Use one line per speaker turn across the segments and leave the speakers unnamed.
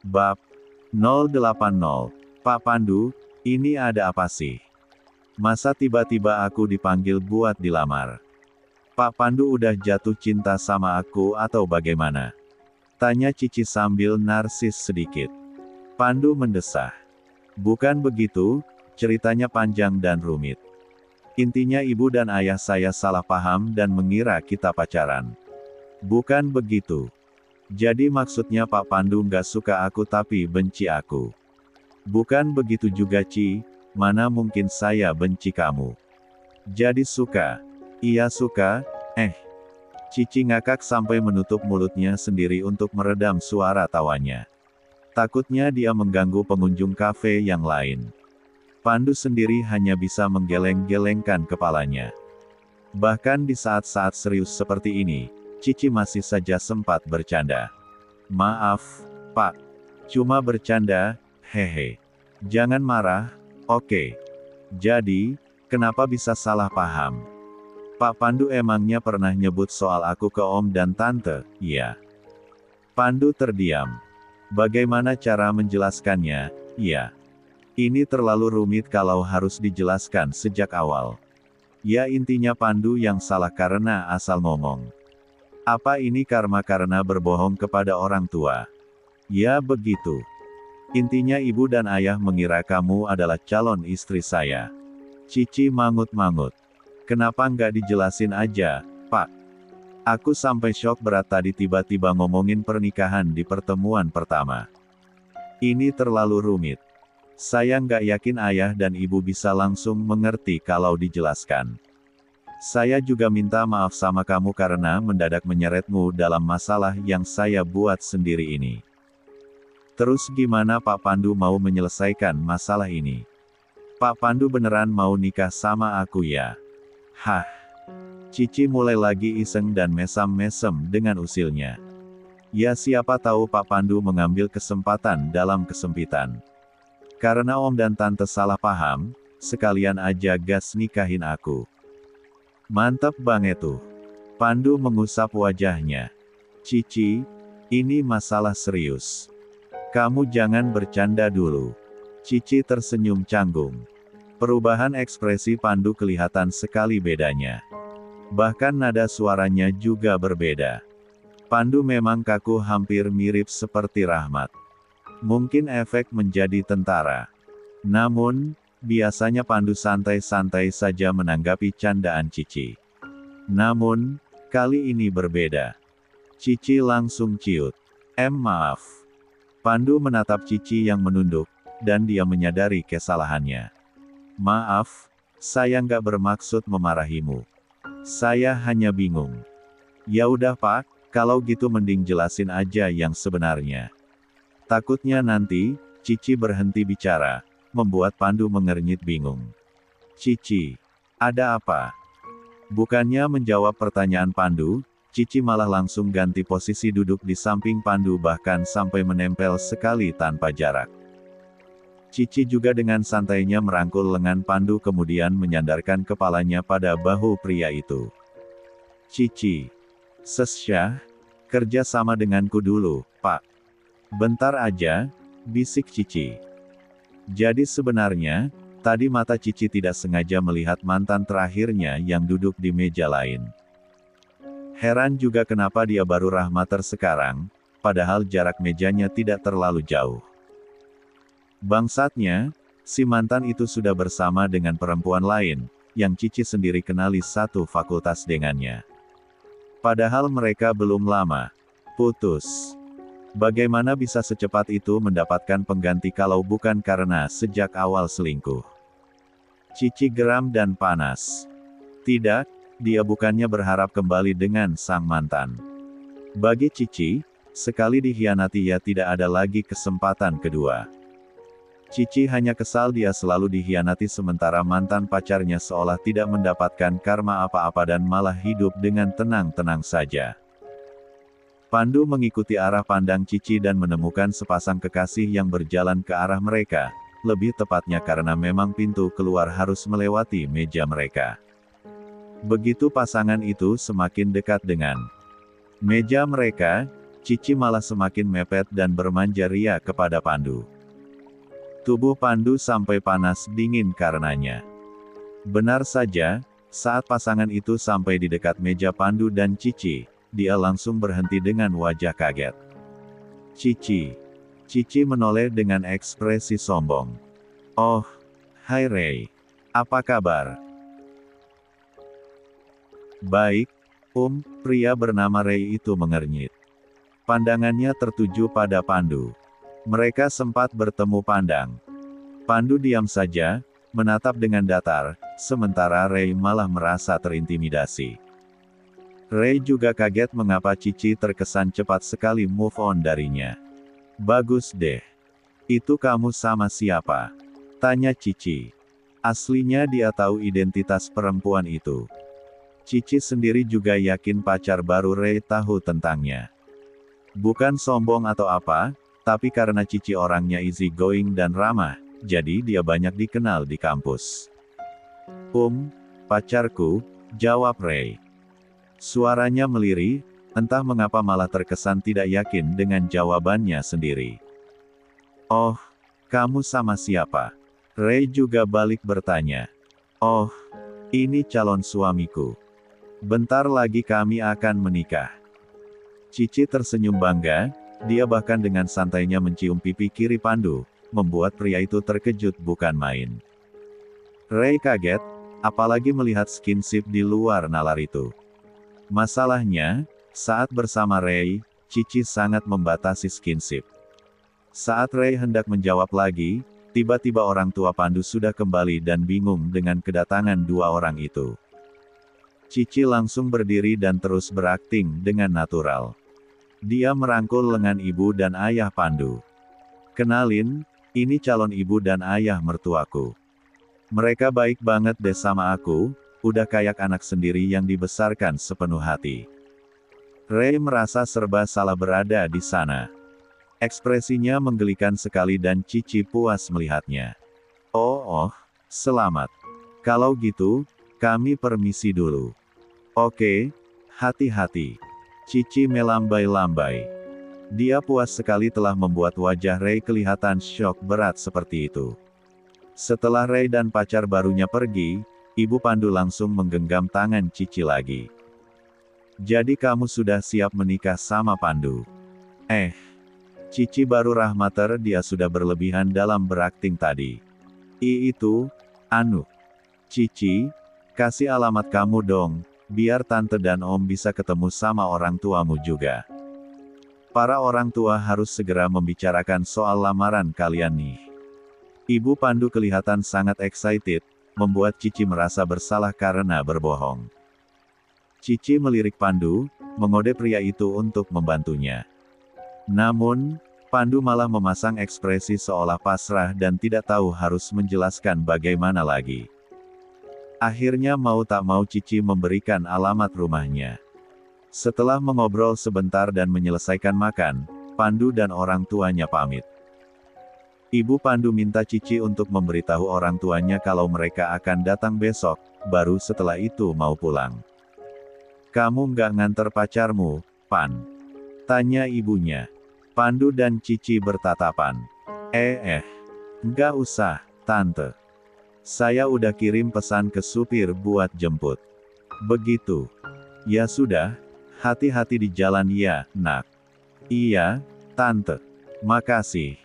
Bab 080. Pak Pandu, ini ada apa sih? Masa tiba-tiba aku dipanggil buat dilamar? Pak Pandu udah jatuh cinta sama aku atau bagaimana? Tanya Cici sambil narsis sedikit. Pandu mendesah. Bukan begitu, ceritanya panjang dan rumit. Intinya ibu dan ayah saya salah paham dan mengira kita pacaran. Bukan begitu. Jadi maksudnya Pak Pandu nggak suka aku tapi benci aku. Bukan begitu juga Ci, mana mungkin saya benci kamu. Jadi suka. Iya suka, Cici ngakak sampai menutup mulutnya sendiri untuk meredam suara tawanya. Takutnya dia mengganggu pengunjung kafe yang lain. Pandu sendiri hanya bisa menggeleng-gelengkan kepalanya. Bahkan di saat-saat serius seperti ini, Cici masih saja sempat bercanda. Maaf, Pak. Cuma bercanda, hehe. Jangan marah, oke. Jadi, kenapa bisa salah paham? Pak Pandu emangnya pernah nyebut soal aku ke Om dan Tante, iya? Pandu terdiam. Bagaimana cara menjelaskannya? Iya. Ini terlalu rumit kalau harus dijelaskan sejak awal. Ya intinya Pandu yang salah karena asal ngomong. Apa ini karma karena berbohong kepada orang tua? Ya begitu. Intinya ibu dan ayah mengira kamu adalah calon istri saya. Cici mangut-mangut. Kenapa nggak dijelasin aja, Pak? Aku sampai shock berat tadi tiba-tiba ngomongin pernikahan di pertemuan pertama. Ini terlalu rumit. Saya nggak yakin ayah dan ibu bisa langsung mengerti kalau dijelaskan. Saya juga minta maaf sama kamu karena mendadak menyeretmu dalam masalah yang saya buat sendiri ini. Terus gimana Pak Pandu mau menyelesaikan masalah ini? Pak Pandu beneran mau nikah sama aku ya? Hah? Cici mulai lagi iseng dan mesam-mesem dengan usilnya. Ya siapa tahu Pak Pandu mengambil kesempatan dalam kesempitan. Karena Om dan Tante salah paham, sekalian aja gas nikahin aku. Mantap banget tuh. Pandu mengusap wajahnya. Cici, ini masalah serius. Kamu jangan bercanda dulu. Cici tersenyum canggung. Perubahan ekspresi Pandu kelihatan sekali bedanya. Bahkan nada suaranya juga berbeda. Pandu memang kaku hampir mirip seperti Rahmat. Mungkin efek menjadi tentara. Namun, biasanya Pandu santai-santai saja menanggapi candaan Cici. Namun, kali ini berbeda. Cici langsung ciut. Maaf. Pandu menatap Cici yang menunduk, dan dia menyadari kesalahannya. Maaf, saya nggak bermaksud memarahimu. Saya hanya bingung. Ya udah Pak, kalau gitu mending jelasin aja yang sebenarnya. Takutnya nanti, Cici berhenti bicara, membuat Pandu mengernyit bingung. Cici, ada apa? Bukannya menjawab pertanyaan Pandu, Cici malah langsung ganti posisi duduk di samping Pandu bahkan sampai menempel sekali tanpa jarak. Cici juga dengan santainya merangkul lengan Pandu kemudian menyandarkan kepalanya pada bahu pria itu. Cici. Sesyah, kerja sama denganku dulu, Pak. Bentar aja, bisik Cici. Jadi sebenarnya, tadi mata Cici tidak sengaja melihat mantan terakhirnya yang duduk di meja lain. Heran juga kenapa dia baru Rahmater sekarang, padahal jarak mejanya tidak terlalu jauh. Bangsatnya, si mantan itu sudah bersama dengan perempuan lain, yang Cici sendiri kenali satu fakultas dengannya. Padahal mereka belum lama putus. Bagaimana bisa secepat itu mendapatkan pengganti kalau bukan karena sejak awal selingkuh? Cici geram dan panas. Tidak, dia bukannya berharap kembali dengan sang mantan. Bagi Cici, sekali dikhianati ya tidak ada lagi kesempatan kedua. Cici hanya kesal dia selalu dikhianati sementara mantan pacarnya seolah tidak mendapatkan karma apa-apa dan malah hidup dengan tenang-tenang saja. Pandu mengikuti arah pandang Cici dan menemukan sepasang kekasih yang berjalan ke arah mereka, lebih tepatnya karena memang pintu keluar harus melewati meja mereka. Begitu pasangan itu semakin dekat dengan meja mereka, Cici malah semakin mepet dan bermanja ria kepada Pandu. Tubuh Pandu sampai panas dingin karenanya. Benar saja, saat pasangan itu sampai di dekat meja Pandu dan Cici, dia langsung berhenti dengan wajah kaget. Cici. Cici menoleh dengan ekspresi sombong. Oh, hai Ray. Apa kabar? Baik, pria bernama Ray itu mengernyit. Pandangannya tertuju pada Pandu. Mereka sempat bertemu pandang. Pandu diam saja, menatap dengan datar, sementara Ray malah merasa terintimidasi. Ray juga kaget mengapa Cici terkesan cepat sekali move on darinya. Bagus deh. Itu kamu sama siapa? Tanya Cici. Aslinya dia tahu identitas perempuan itu. Cici sendiri juga yakin pacar baru Ray tahu tentangnya. Bukan sombong atau apa, tapi karena Cici orangnya easy going dan ramah, jadi dia banyak dikenal di kampus. Pacarku, jawab Ray. Suaranya melirih, entah mengapa malah terkesan tidak yakin dengan jawabannya sendiri. Oh, kamu sama siapa? Ray juga balik bertanya. Oh, ini calon suamiku. Bentar lagi kami akan menikah. Cici tersenyum bangga, dia bahkan dengan santainya mencium pipi kiri Pandu, membuat pria itu terkejut bukan main. Ray kaget, apalagi melihat skinship di luar nalar itu. Masalahnya, saat bersama Ray, Cici sangat membatasi skinship. Saat Ray hendak menjawab lagi, tiba-tiba orang tua Pandu sudah kembali dan bingung dengan kedatangan dua orang itu. Cici langsung berdiri dan terus berakting dengan natural. Dia merangkul lengan ibu dan ayah Pandu. Kenalin, ini calon ibu dan ayah mertuaku. Mereka baik banget deh sama aku, udah kayak anak sendiri yang dibesarkan sepenuh hati. Ray merasa serba salah berada di sana. Ekspresinya menggelikan sekali dan Cici puas melihatnya. Oh, selamat. Kalau gitu, kami permisi dulu. Oke, hati-hati. Cici melambai-lambai. Dia puas sekali telah membuat wajah Ray kelihatan syok berat seperti itu. Setelah Ray dan pacar barunya pergi, Ibu Pandu langsung menggenggam tangan Cici lagi. Jadi kamu sudah siap menikah sama Pandu? Cici baru rahmater dia sudah berlebihan dalam berakting tadi. Cici, kasih alamat kamu dong, biar tante dan om bisa ketemu sama orang tuamu juga. Para orang tua harus segera membicarakan soal lamaran kalian nih. Ibu Pandu kelihatan sangat excited, membuat Cici merasa bersalah karena berbohong. Cici melirik Pandu, mengode pria itu untuk membantunya. Namun, Pandu malah memasang ekspresi seolah pasrah dan tidak tahu harus menjelaskan bagaimana lagi. Akhirnya mau tak mau Cici memberikan alamat rumahnya. Setelah mengobrol sebentar dan menyelesaikan makan, Pandu dan orang tuanya pamit. Ibu Pandu minta Cici untuk memberitahu orang tuanya kalau mereka akan datang besok, baru setelah itu mau pulang. Kamu nggak nganter pacarmu, Pan? Tanya ibunya. Pandu dan Cici bertatapan. Nggak usah, Tante. Saya udah kirim pesan ke supir buat jemput. Begitu. Ya sudah, hati-hati di jalan ya, Nak. Iya, Tante. Makasih.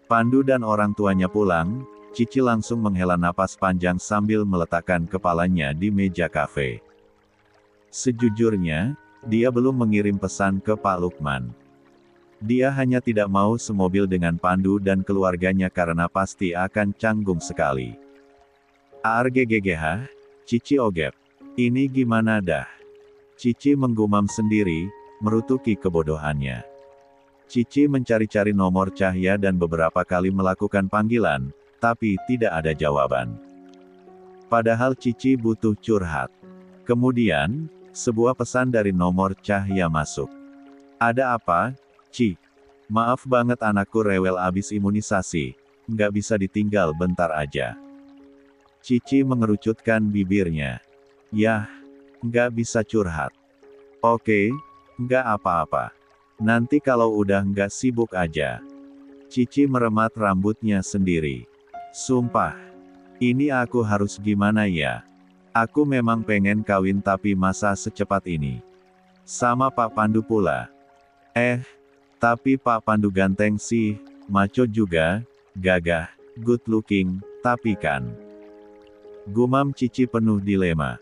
Pandu dan orang tuanya pulang, Cici langsung menghela napas panjang sambil meletakkan kepalanya di meja kafe. Sejujurnya, dia belum mengirim pesan ke Pak Lukman. Dia hanya tidak mau semobil dengan Pandu dan keluarganya karena pasti akan canggung sekali. Arggggh, Cici ogep. Ini gimana dah? Cici menggumam sendiri, merutuki kebodohannya. Cici mencari-cari nomor Cahya dan beberapa kali melakukan panggilan, tapi tidak ada jawaban. Padahal Cici butuh curhat. Kemudian, sebuah pesan dari nomor Cahya masuk. Ada apa, Ci? Maaf banget anakku rewel abis imunisasi, nggak bisa ditinggal bentar aja. Cici mengerucutkan bibirnya. Yah, nggak bisa curhat. Oke, nggak apa-apa. Nanti kalau udah nggak sibuk aja. Cici meremat rambutnya sendiri. Sumpah. Ini aku harus gimana ya? Aku memang pengen kawin tapi masa secepat ini? Sama Pak Pandu pula. Tapi Pak Pandu ganteng sih, maco juga, gagah, good looking, tapi kan. Gumam Cici penuh dilema.